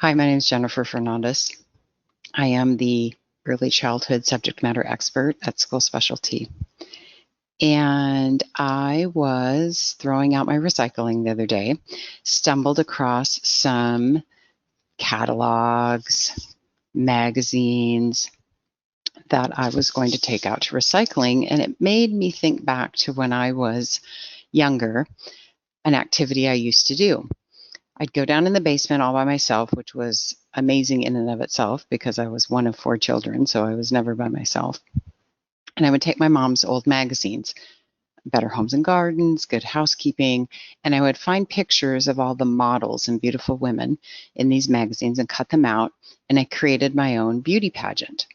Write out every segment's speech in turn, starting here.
Hi, my name is Jennifer Fernandez. I am the early childhood subject matter expert at School Specialty. And I was throwing out my recycling the other day, stumbled across some catalogs, magazines that I was going to take out to recycling. And it made me think back to when I was younger, an activity I used to do. I'd go down in the basement all by myself, which was amazing in and of itself because I was one of four children, so I was never by myself. And I would take my mom's old magazines, Better Homes and Gardens, Good Housekeeping, and I would find pictures of all the models and beautiful women in these magazines and cut them out. And I created my own beauty pageant.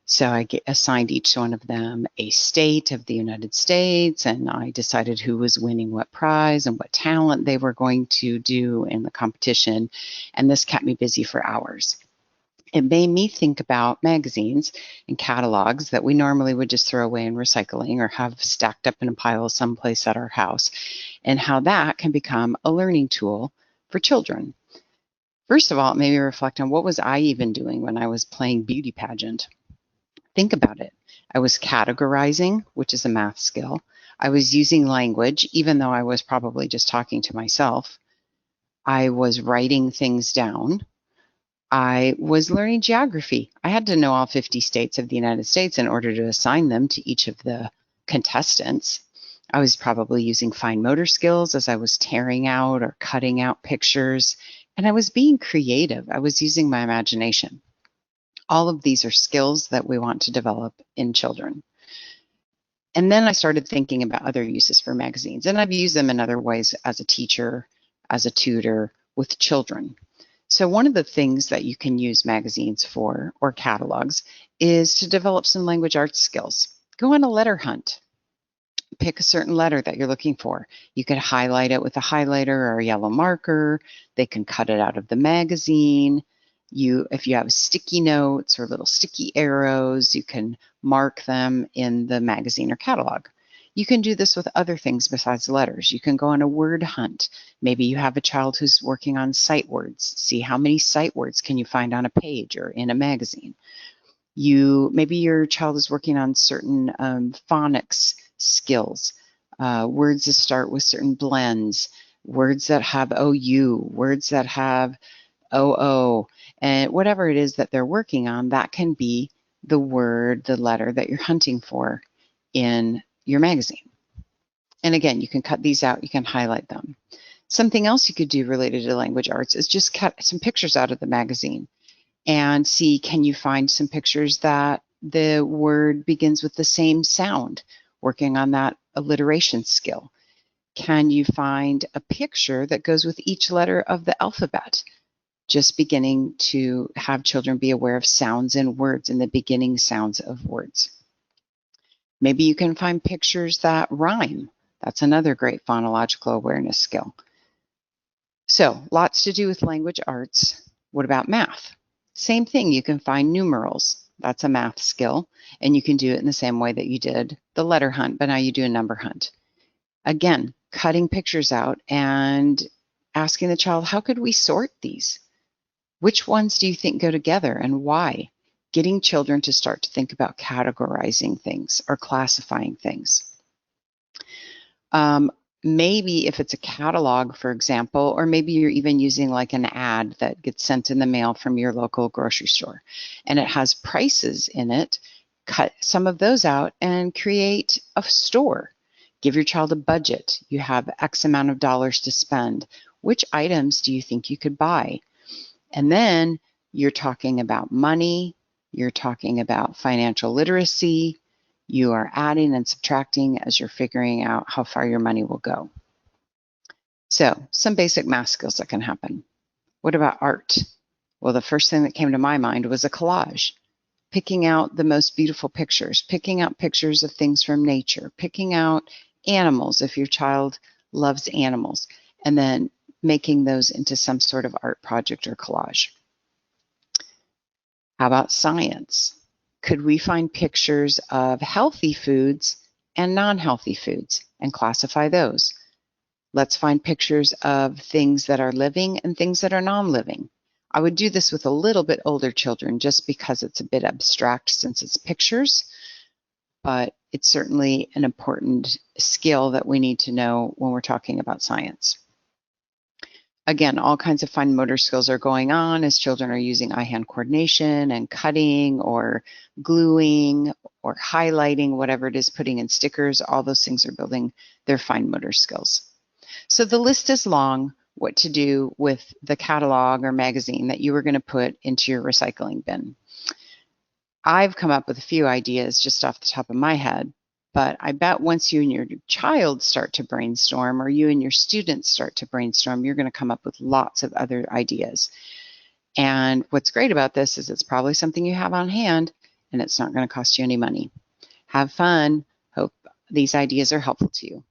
So I assigned each one of them a state of the United States, and I decided who was winning what prize and what talent they were going to do in the competition. And this kept me busy for hours. It made me think about magazines and catalogs that we normally would just throw away in recycling or have stacked up in a pile someplace at our house, and how that can become a learning tool for children. First of all, it made me reflect on what was I even doing when I was playing beauty pageant. Think about it. I was categorizing, which is a math skill. I was using language, even though I was probably just talking to myself. I was writing things down. I was learning geography. I had to know all 50 states of the United States in order to assign them to each of the contestants. I was probably using fine motor skills as I was tearing out or cutting out pictures, and I was being creative. I was using my imagination. All of these are skills that we want to develop in children. And then I started thinking about other uses for magazines, and I've used them in other ways as a teacher, as a tutor with children. So, one of the things that you can use magazines for or catalogs is to develop some language arts skills. Go on a letter hunt. Pick a certain letter that you're looking for. You could highlight it with a highlighter or a yellow marker. They can cut it out of the magazine. If you have sticky notes or little sticky arrows, you can mark them in the magazine or catalog. You can do this with other things besides letters. You can go on a word hunt. Maybe you have a child who's working on sight words. See how many sight words can you find on a page or in a magazine. Maybe your child is working on certain phonics skills, words that start with certain blends, words that have OU, words that have OO, and whatever it is that they're working on, that can be the word, the letter that you're hunting for in your magazine. And again, you can cut these out, you can highlight them. Something else you could do related to language arts is just cut some pictures out of the magazine and see, can you find some pictures that the word begins with the same sound, working on that alliteration skill. Can you find a picture that goes with each letter of the alphabet? Just beginning to have children be aware of sounds in words and the beginning sounds of words. Maybe you can find pictures that rhyme. That's another great phonological awareness skill. So, lots to do with language arts. What about math? Same thing, you can find numerals. That's a math skill, and you can do it in the same way that you did the letter hunt, but now you do a number hunt. Again, cutting pictures out and asking the child, how could we sort these? Which ones do you think go together and why? Getting children to start to think about categorizing things or classifying things. Maybe if it's a catalog, for example, or maybe you're even using like an ad that gets sent in the mail from your local grocery store and it has prices in it, cut some of those out and create a store. Give your child a budget. You have X amount of dollars to spend. Which items do you think you could buy? And then you're talking about money, you're talking about financial literacy, you are adding and subtracting as you're figuring out how far your money will go. So, some basic math skills that can happen. What about art? Well, the first thing that came to my mind was a collage. Picking out the most beautiful pictures, picking out pictures of things from nature, picking out animals if your child loves animals, and then making those into some sort of art project or collage. How about science? Could we find pictures of healthy foods and non-healthy foods and classify those? Let's find pictures of things that are living and things that are non-living. I would do this with a little bit older children just because it's a bit abstract since it's pictures, but it's certainly an important skill that we need to know when we're talking about science. Again, all kinds of fine motor skills are going on as children are using eye-hand coordination and cutting or gluing or highlighting, whatever it is, putting in stickers. All those things are building their fine motor skills. So the list is long, what to do with the catalog or magazine that you were going to put into your recycling bin. I've come up with a few ideas just off the top of my head, but I bet once you and your child start to brainstorm, or you and your students start to brainstorm, you're going to come up with lots of other ideas. And what's great about this is it's probably something you have on hand, and it's not going to cost you any money. Have fun. Hope these ideas are helpful to you.